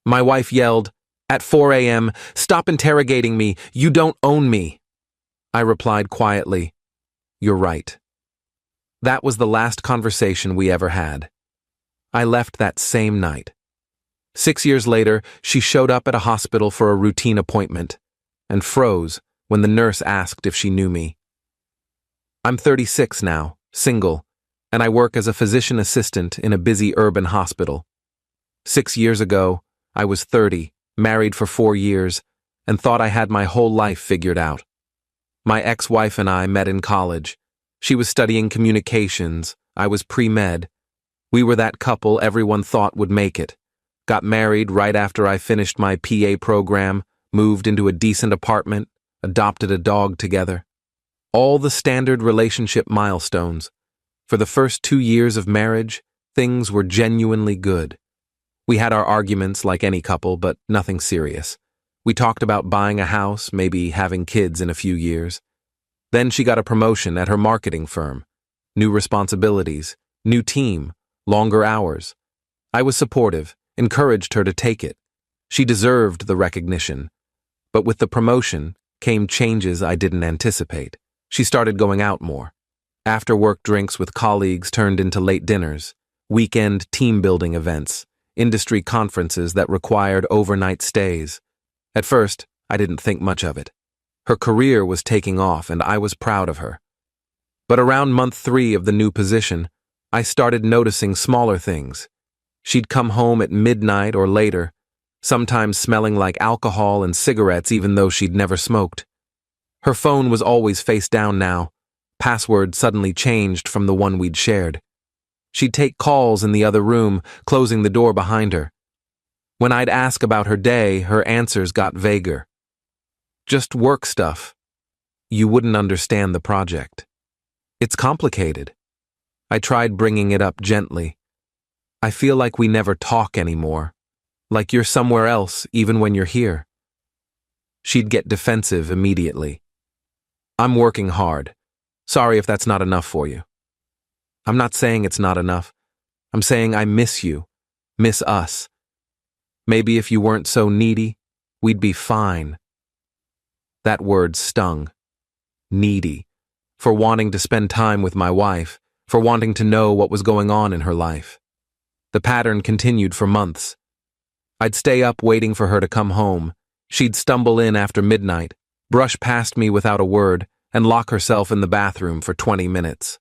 My wife yelled, at 4 a.m., "Stop interrogating me, you don't own me." I replied quietly, "You're right." That was the last conversation we ever had. I left that same night. 6 years later, she showed up at a hospital for a routine appointment and froze when the nurse asked if she knew me. I'm 36 now, single, and I work as a physician assistant in a busy urban hospital. 6 years ago, I was 30, married for 4 years, and thought I had my whole life figured out. My ex-wife and I met in college. She was studying communications, I was pre-med. We were that couple everyone thought would make it. Got married right after I finished my PA program, moved into a decent apartment, adopted a dog together. All the standard relationship milestones. For the first 2 years of marriage, things were genuinely good. We had our arguments like any couple, but nothing serious. We talked about buying a house, maybe having kids in a few years. Then she got a promotion at her marketing firm. New responsibilities, new team, longer hours. I was supportive, encouraged her to take it. She deserved the recognition. But with the promotion came changes I didn't anticipate. She started going out more. After-work drinks with colleagues turned into late dinners, weekend team-building events, industry conferences that required overnight stays. At first, I didn't think much of it. Her career was taking off and I was proud of her. But around month 3 of the new position, I started noticing smaller things. She'd come home at midnight or later, sometimes smelling like alcohol and cigarettes even though she'd never smoked. Her phone was always face down now. Password suddenly changed from the one we'd shared. She'd take calls in the other room, closing the door behind her. When I'd ask about her day, her answers got vaguer. Just work stuff. You wouldn't understand the project. It's complicated. I tried bringing it up gently. I feel like we never talk anymore. Like you're somewhere else even when you're here. She'd get defensive immediately. I'm working hard. Sorry if that's not enough for you. I'm not saying it's not enough. I'm saying I miss you, miss us. Maybe if you weren't so needy, we'd be fine. That word stung. Needy. For wanting to spend time with my wife, for wanting to know what was going on in her life. The pattern continued for months. I'd stay up waiting for her to come home. She'd stumble in after midnight, brush past me without a word, and lock herself in the bathroom for 20 minutes.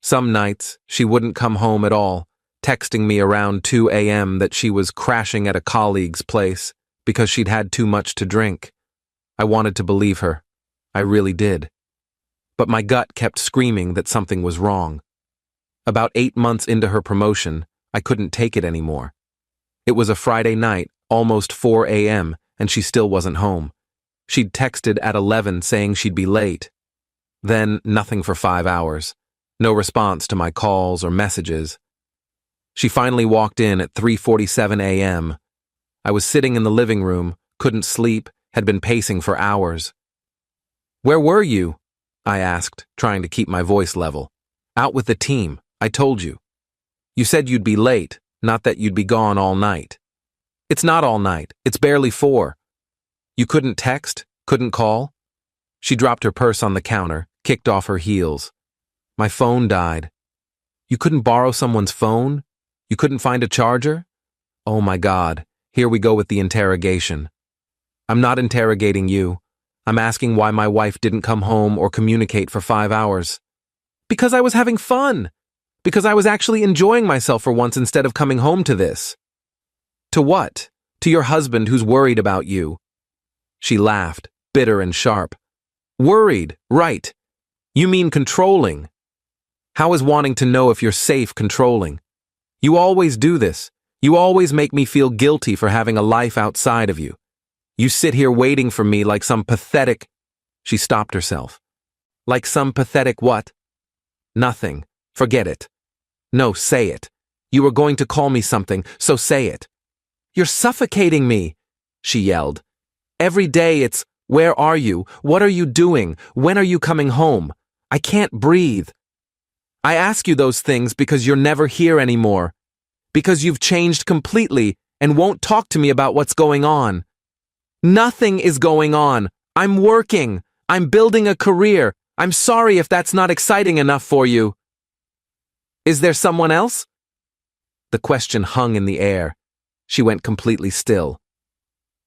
Some nights, she wouldn't come home at all, texting me around 2 a.m. that she was crashing at a colleague's place because she'd had too much to drink. I wanted to believe her. I really did. But my gut kept screaming that something was wrong. About 8 months into her promotion, I couldn't take it anymore. It was a Friday night, almost 4 a.m., and she still wasn't home. She'd texted at 11 saying she'd be late. Then nothing for 5 hours. No response to my calls or messages. She finally walked in at 3:47 a.m. I was sitting in the living room, couldn't sleep, had been pacing for hours. "Where were you?" I asked, trying to keep my voice level. "Out with the team, I told you. You said you'd be late, not that you'd be gone all night." "It's not all night, it's barely 4. You couldn't text, couldn't call?" She dropped her purse on the counter, kicked off her heels. "My phone died." "You couldn't borrow someone's phone? You couldn't find a charger?" Oh my God, here we go with the interrogation. "I'm not interrogating you. I'm asking why my wife didn't come home or communicate for 5 hours." "Because I was having fun. Because I was actually enjoying myself for once instead of coming home to this." "To what? To your husband who's worried about you." She laughed, bitter and sharp. "Worried, right. You mean controlling. How is wanting to know if you're safe controlling? You always do this. You always make me feel guilty for having a life outside of you. You sit here waiting for me like some pathetic—" She stopped herself. "Like some pathetic what?" "Nothing. Forget it." "No, say it. You were going to call me something, so say it." "You're suffocating me," she yelled. "Every day it's, where are you? What are you doing? When are you coming home? I can't breathe. I ask you those things because you're never here anymore. Because you've changed completely, and won't talk to me about what's going on. Nothing is going on. I'm working. I'm building a career. I'm sorry if that's not exciting enough for you. Is there someone else? The question hung in the air. She went completely still.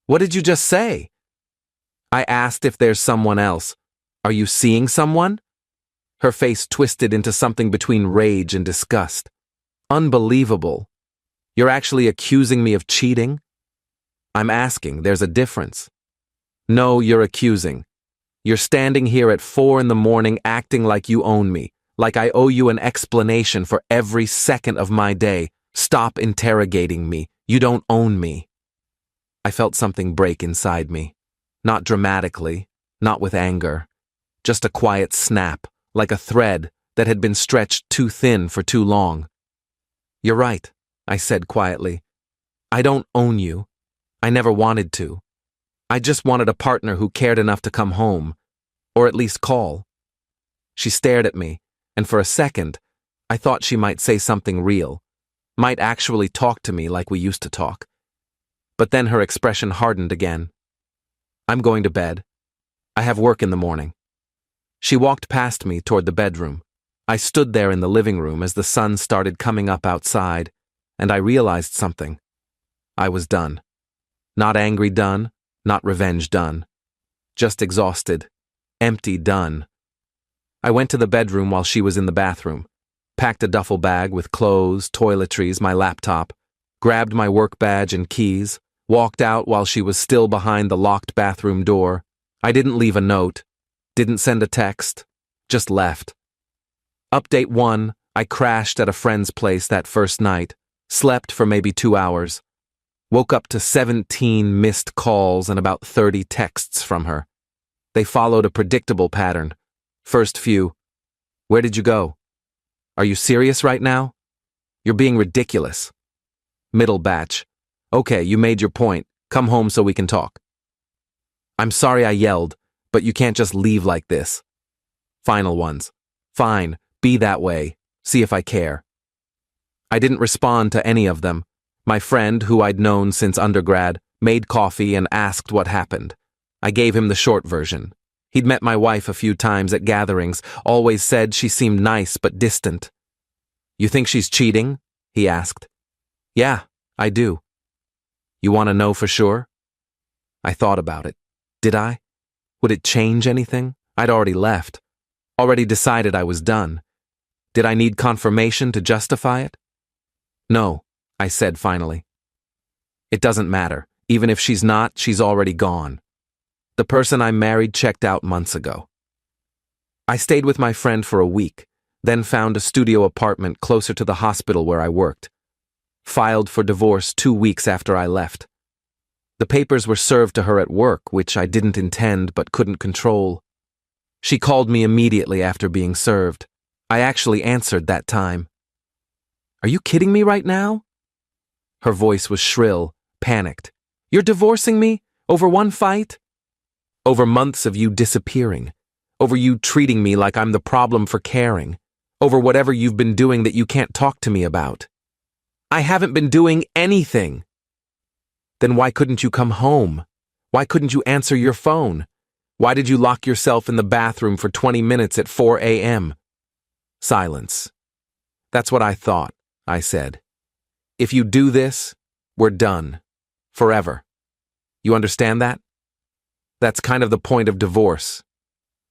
What did you just say? I asked if there's someone else. Are you seeing someone? Her face twisted into something between rage and disgust. Unbelievable. You're actually accusing me of cheating? I'm asking, there's a difference. No, you're accusing. You're standing here at 4 a.m. acting like you own me, like I owe you an explanation for every second of my day. Stop interrogating me. You don't own me. I felt something break inside me. Not dramatically, not with anger. Just a quiet snap, like a thread that had been stretched too thin for too long. You're right, I said quietly. I don't own you. I never wanted to. I just wanted a partner who cared enough to come home, or at least call. She stared at me, and for a second, I thought she might say something real, might actually talk to me like we used to talk. But then her expression hardened again. I'm going to bed. I have work in the morning. She walked past me toward the bedroom. I stood there in the living room as the sun started coming up outside, and I realized something. I was done. Not angry done, not revenge done. Just exhausted, empty done. I went to the bedroom while she was in the bathroom, packed a duffel bag with clothes, toiletries, my laptop, grabbed my work badge and keys, walked out while she was still behind the locked bathroom door. I didn't leave a note, didn't send a text, just left. Update 1, I crashed at a friend's place that first night, slept for maybe 2 hours. Woke up to 17 missed calls and about 30 texts from her. They followed a predictable pattern. First few, where did you go? Are you serious right now? You're being ridiculous. Middle batch, okay, you made your point. Come home so we can talk. I'm sorry I yelled, but you can't just leave like this. Final ones, fine, be that way, see if I care. I didn't respond to any of them. My friend, who I'd known since undergrad, made coffee and asked what happened. I gave him the short version. He'd met my wife a few times at gatherings, always said she seemed nice but distant. You think she's cheating? He asked. Yeah, I do. You want to know for sure? I thought about it. Did I? Would it change anything? I'd already left. Already decided I was done. Did I need confirmation to justify it? No, I said finally. It doesn't matter. Even if she's not, she's already gone. The person I married checked out months ago. I stayed with my friend for a week, then found a studio apartment closer to the hospital where I worked. Filed for divorce 2 weeks after I left. The papers were served to her at work, which I didn't intend but couldn't control. She called me immediately after being served. I actually answered that time. Are you kidding me right now? Her voice was shrill, panicked. You're divorcing me? Over one fight? Over months of you disappearing. Over you treating me like I'm the problem for caring. Over whatever you've been doing that you can't talk to me about. I haven't been doing anything. Then why couldn't you come home? Why couldn't you answer your phone? Why did you lock yourself in the bathroom for 20 minutes at 4 a.m.? Silence. That's what I thought, I said. If you do this, we're done. Forever. You understand that? That's kind of the point of divorce.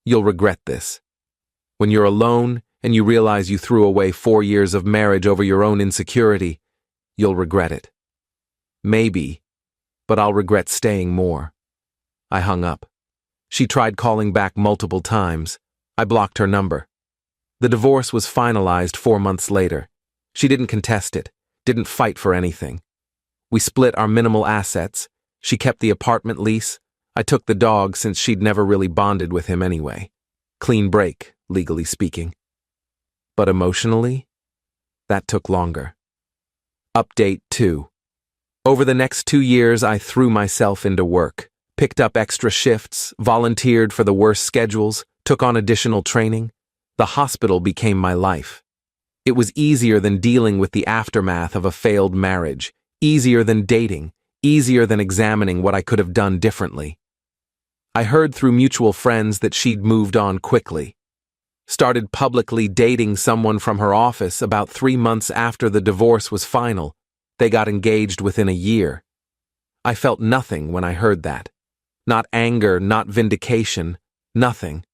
You'll regret this. When you're alone and you realize you threw away 4 years of marriage over your own insecurity, you'll regret it. Maybe, but I'll regret staying more. I hung up. She tried calling back multiple times. I blocked her number. The divorce was finalized 4 months later. She didn't contest it, didn't fight for anything. We split our minimal assets. She kept the apartment lease. I took the dog since she'd never really bonded with him anyway. Clean break, legally speaking. But emotionally, that took longer. Update 2. Over the next 2 years, I threw myself into work, picked up extra shifts, volunteered for the worst schedules, took on additional training. The hospital became my life. It was easier than dealing with the aftermath of a failed marriage, Easier than dating, easier than examining what I could have done differently. I heard through mutual friends that she'd moved on quickly. Started publicly dating someone from her office about 3 months after the divorce was final. They got engaged within a year. I felt nothing when I heard that. Not anger, not vindication, nothing.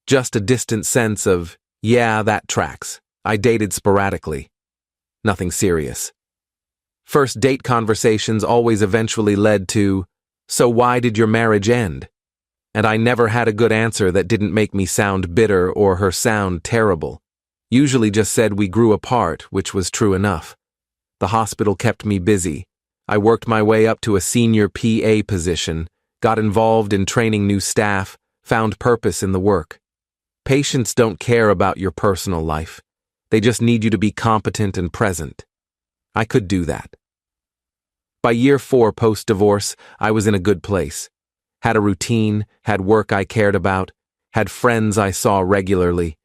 Just a distant sense of, yeah, that tracks. I dated sporadically. Nothing serious. First date conversations always eventually led to, so why did your marriage end? And I never had a good answer that didn't make me sound bitter or her sound terrible. Usually just said we grew apart, which was true enough. The hospital kept me busy. I worked my way up to a senior PA position, got involved in training new staff, found purpose in the work. Patients don't care about your personal life. They just need you to be competent and present. I could do that. By year 4 post-divorce, I was in a good place. Had a routine, had work I cared about, had friends I saw regularly.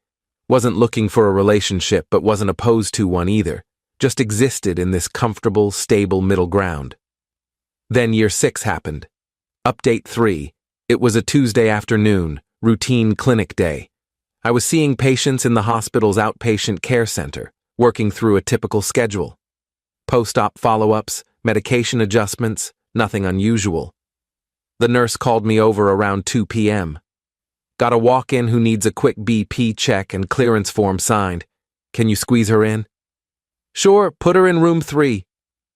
Wasn't looking for a relationship, but wasn't opposed to one either. Just existed in this comfortable, stable middle ground. Then year 6 happened. Update 3. It was a Tuesday afternoon, routine clinic day. I was seeing patients in the hospital's outpatient care center, working through a typical schedule. Post-op follow-ups, medication adjustments, nothing unusual. The nurse called me over around 2 p.m. Got a walk-in who needs a quick BP check and clearance form signed. Can you squeeze her in? Sure, put her in room 3.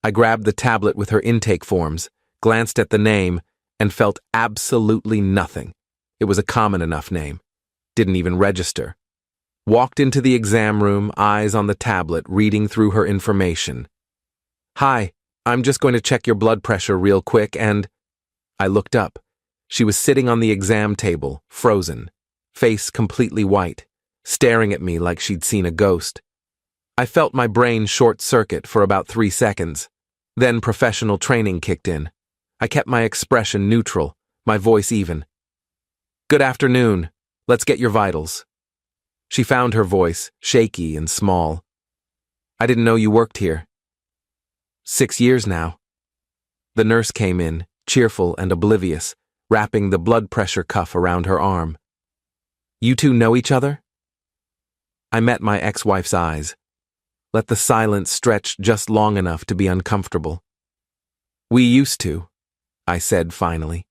I grabbed the tablet with her intake forms, glanced at the name, and felt absolutely nothing. It was a common enough name. Didn't even register. Walked into the exam room, eyes on the tablet, reading through her information. Hi, I'm just going to check your blood pressure real quick and... I looked up. She was sitting on the exam table, frozen, face completely white, staring at me like she'd seen a ghost. I felt my brain short-circuit for about 3 seconds. Then professional training kicked in. I kept my expression neutral, my voice even. Good afternoon. Let's get your vitals. She found her voice, shaky and small. I didn't know you worked here. 6 years now. The nurse came in, cheerful and oblivious, wrapping the blood pressure cuff around her arm. You two know each other? I met my ex-wife's eyes. Let the silence stretch just long enough to be uncomfortable. We used to, I said finally.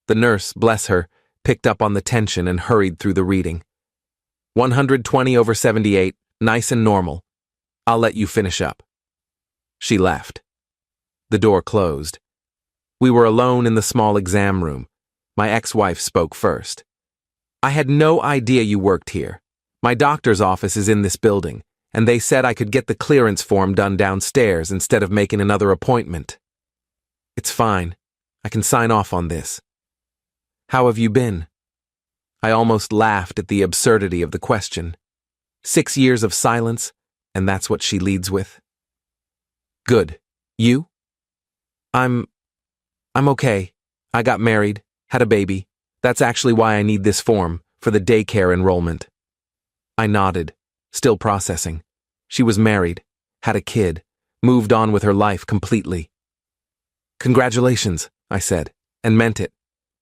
The nurse, bless her, picked up on the tension and hurried through the reading. 120/78, nice and normal. I'll let you finish up. She left. The door closed. We were alone in the small exam room. My ex-wife spoke first. I had no idea you worked here. My doctor's office is in this building, and they said I could get the clearance form done downstairs instead of making another appointment. It's fine. I can sign off on this. How have you been? I almost laughed at the absurdity of the question. 6 years of silence, and that's what she leads with. Good. You? I'm okay. I got married, had a baby. That's actually why I need this form, for the daycare enrollment. I nodded, still processing. She was married, had a kid, moved on with her life completely. Congratulations, I said, and meant it.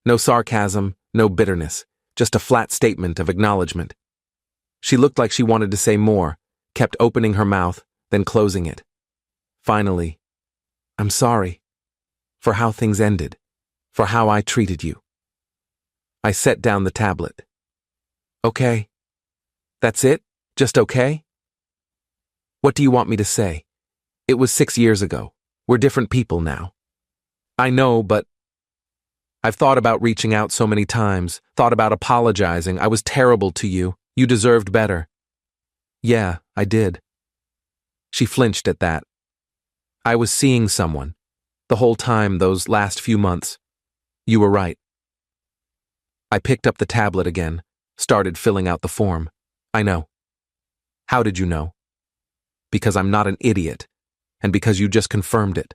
No sarcasm, no bitterness, just a flat statement of acknowledgement. She looked like she wanted to say more, kept opening her mouth, then closing it. Finally, I'm sorry. For how things ended, for how I treated you. I set down the tablet. Okay. That's it? Just okay? What do you want me to say? It was 6 years ago. We're different people now. I know, but I've thought about reaching out so many times, thought about apologizing. I was terrible to you. You deserved better. Yeah, I did. She flinched at that. I was seeing someone. The whole time, those last few months. You were right. I picked up the tablet again, started filling out the form. I know. How did you know? Because I'm not an idiot, and because you just confirmed it.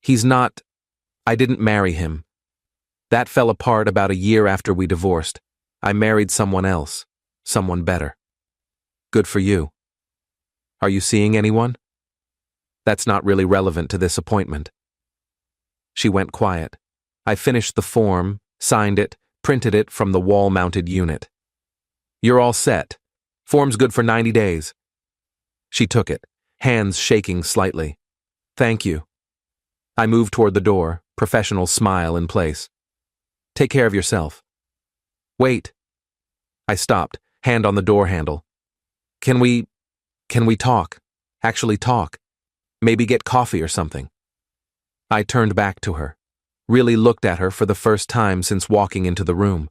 He's not... I didn't marry him. That fell apart about a year after we divorced. I married someone else, someone better. Good for you. Are you seeing anyone? That's not really relevant to this appointment. She went quiet. I finished the form, signed it, printed it from the wall-mounted unit. You're all set. Form's good for 90 days. She took it, hands shaking slightly. Thank you. I moved toward the door, professional smile in place. Take care of yourself. Wait. I stopped, hand on the door handle. Can we talk? Actually talk. Maybe get coffee or something. I turned back to her, really looked at her for the first time since walking into the room.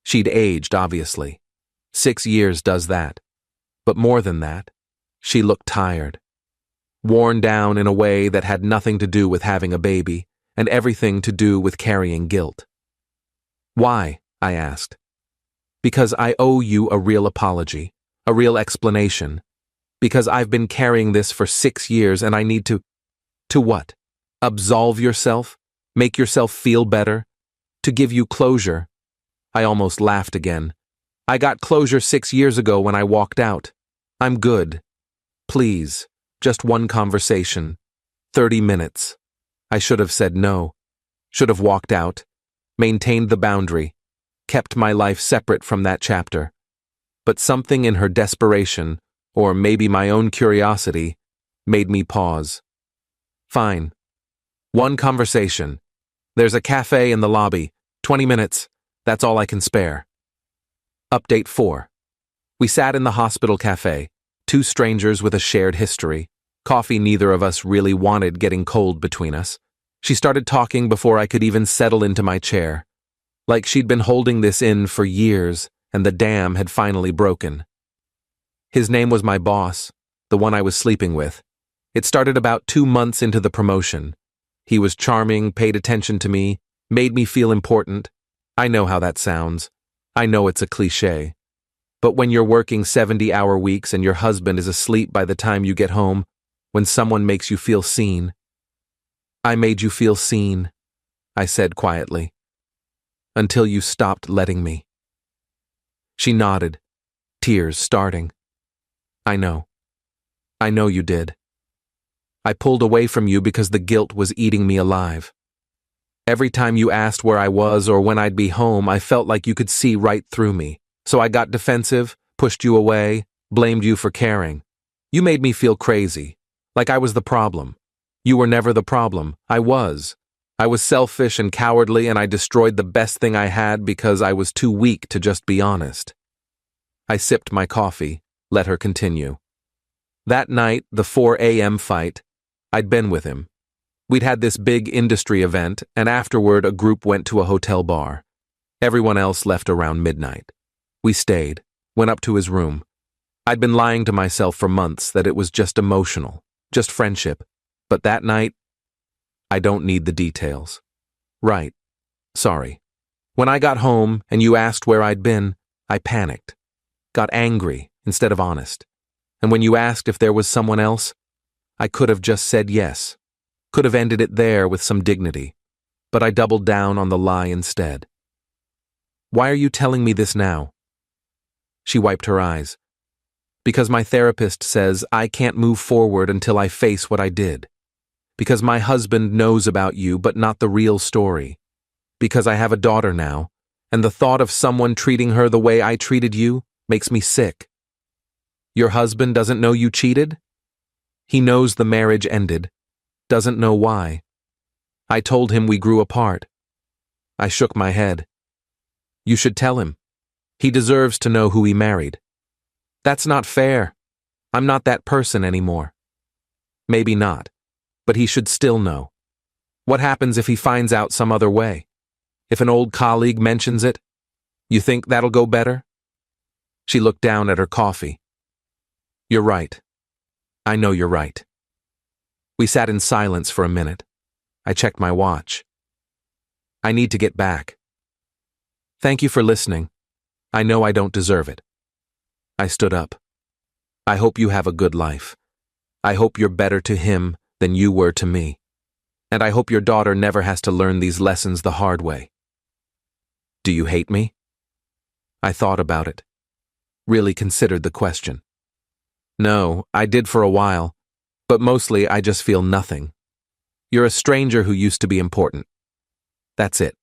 She'd aged, obviously. 6 years does that. But more than that, she looked tired. Worn down in a way that had nothing to do with having a baby, and everything to do with carrying guilt. Why? I asked. Because I owe you a real apology, a real explanation. Because I've been carrying this for 6 years and I need to… To what? Absolve yourself? Make yourself feel better? To give you closure? I almost laughed again. I got closure 6 years ago when I walked out. I'm good. Please, just one conversation. 30 minutes. I should have said no. Should have walked out. Maintained the boundary. Kept my life separate from that chapter. But something in her desperation, or maybe my own curiosity, made me pause. Fine. One conversation. There's a cafe in the lobby. 20 minutes. That's all I can spare. Update 4. We sat in the hospital cafe, 2 strangers with a shared history. Coffee neither of us really wanted getting cold between us. She started talking before I could even settle into my chair. Like she'd been holding this in for years, and the dam had finally broken. His name was my boss, the one I was sleeping with. It started about 2 months into the promotion. He was charming, paid attention to me, made me feel important. I know how that sounds. I know it's a cliché. But when you're working 70-hour weeks and your husband is asleep by the time you get home, when someone makes you feel seen. I made you feel seen, I said quietly. Until you stopped letting me. She nodded, tears starting. I know. I know you did. I pulled away from you because the guilt was eating me alive. Every time you asked where I was or when I'd be home, I felt like you could see right through me. So I got defensive, pushed you away, blamed you for caring. You made me feel crazy, like I was the problem. You were never the problem. I was. I was selfish and cowardly, and I destroyed the best thing I had because I was too weak to just be honest. I sipped my coffee, let her continue. That night, the 4 a.m. fight, I'd been with him. We'd had this big industry event, and afterward a group went to a hotel bar. Everyone else left around midnight. We stayed, went up to his room. I'd been lying to myself for months that it was just emotional, just friendship. But that night, I don't need the details. Right. Sorry. When I got home and you asked where I'd been, I panicked. Got angry instead of honest. And when you asked if there was someone else, I could have just said yes. Could have ended it there with some dignity. But I doubled down on the lie instead. Why are you telling me this now? She wiped her eyes. Because my therapist says I can't move forward until I face what I did. Because my husband knows about you but not the real story. Because I have a daughter now, and the thought of someone treating her the way I treated you makes me sick. Your husband doesn't know you cheated? He knows the marriage ended, doesn't know why. I told him we grew apart. I shook my head. You should tell him. He deserves to know who he married. That's not fair. I'm not that person anymore. Maybe not, but he should still know. What happens if he finds out some other way? If an old colleague mentions it? You think that'll go better? She looked down at her coffee. You're right. I know you're right. We sat in silence for a minute. I checked my watch. I need to get back. Thank you for listening. I know I don't deserve it. I stood up. I hope you have a good life. I hope you're better to him than you were to me. And I hope your daughter never has to learn these lessons the hard way. Do you hate me? I thought about it. Really considered the question. No, I did for a while. But mostly, I just feel nothing. You're a stranger who used to be important. That's it.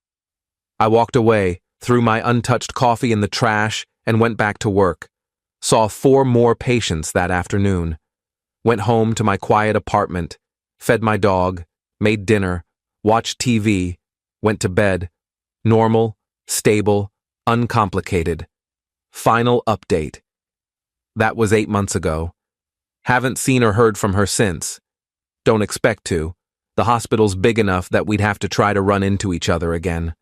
I walked away, threw my untouched coffee in the trash, and went back to work. Saw 4 more patients that afternoon. Went home to my quiet apartment, fed my dog, made dinner, watched TV, went to bed. Normal, stable, uncomplicated. Final update. That was 8 months ago. Haven't seen or heard from her since. Don't expect to. The hospital's big enough that we'd have to try to run into each other again.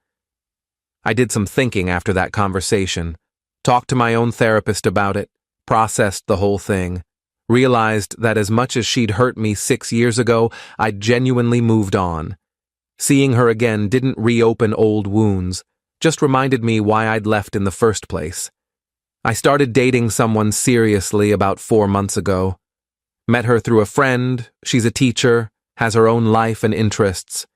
I did some thinking after that conversation, talked to my own therapist about it, processed the whole thing, realized that as much as she'd hurt me 6 years ago, I'd genuinely moved on. Seeing her again didn't reopen old wounds, just reminded me why I'd left in the first place. I started dating someone seriously about 4 months ago. Met her through a friend, she's a teacher, has her own life and interests.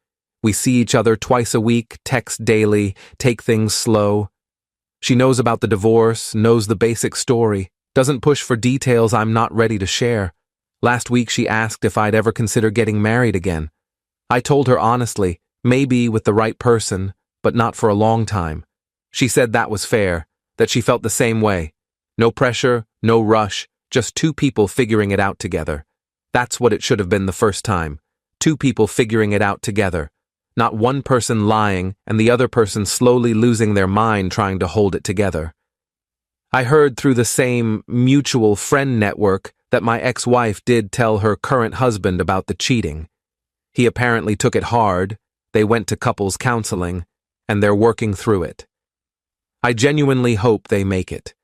We see each other twice a week, text daily, take things slow. She knows about the divorce, knows the basic story, doesn't push for details I'm not ready to share. Last week she asked if I'd ever consider getting married again. I told her honestly, maybe with the right person, but not for a long time. She said that was fair, that she felt the same way. No pressure, no rush, just 2 people figuring it out together. That's what it should have been the first time. 2 people figuring it out together. Not one person lying and the other person slowly losing their mind trying to hold it together. I heard through the same mutual friend network that my ex-wife did tell her current husband about the cheating. He apparently took it hard, they went to couples counseling, and they're working through it. I genuinely hope they make it.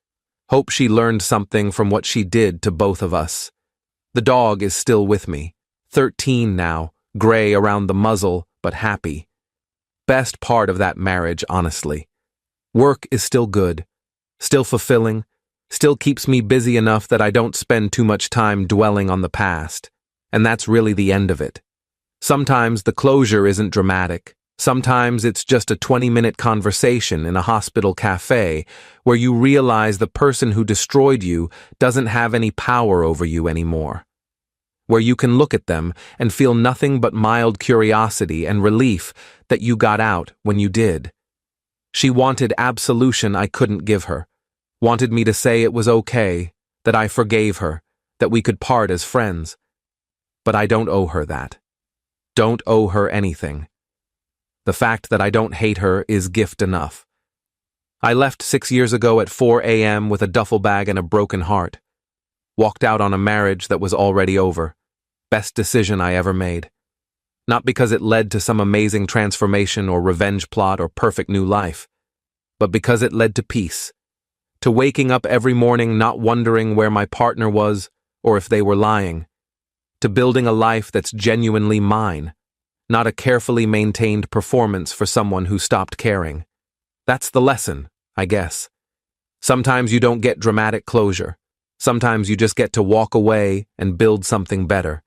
Hope she learned something from what she did to both of us. The dog is still with me, 13 now, gray around the muzzle, but happy. Best part of that marriage, honestly. Work is still good, still fulfilling, still keeps me busy enough that I don't spend too much time dwelling on the past, and that's really the end of it. Sometimes the closure isn't dramatic. Sometimes it's just a 20-minute conversation in a hospital cafe where you realize the person who destroyed you doesn't have any power over you anymore. Where you can look at them and feel nothing but mild curiosity and relief that you got out when you did. She wanted absolution I couldn't give her, wanted me to say it was okay, that I forgave her, that we could part as friends. But I don't owe her that. Don't owe her anything. The fact that I don't hate her is gift enough. I left 6 years ago at 4 a.m. with a duffel bag and a broken heart. Walked out on a marriage that was already over. Best decision I ever made. Not because it led to some amazing transformation or revenge plot or perfect new life, but because it led to peace. To waking up every morning not wondering where my partner was or if they were lying. To building a life that's genuinely mine, not a carefully maintained performance for someone who stopped caring. That's the lesson, I guess. Sometimes you don't get dramatic closure. Sometimes you just get to walk away and build something better.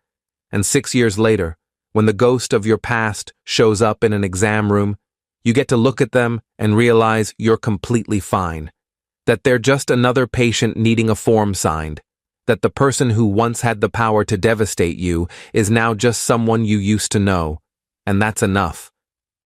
And 6 years later, when the ghost of your past shows up in an exam room, you get to look at them and realize you're completely fine. That they're just another patient needing a form signed. That the person who once had the power to devastate you is now just someone you used to know, and that's enough.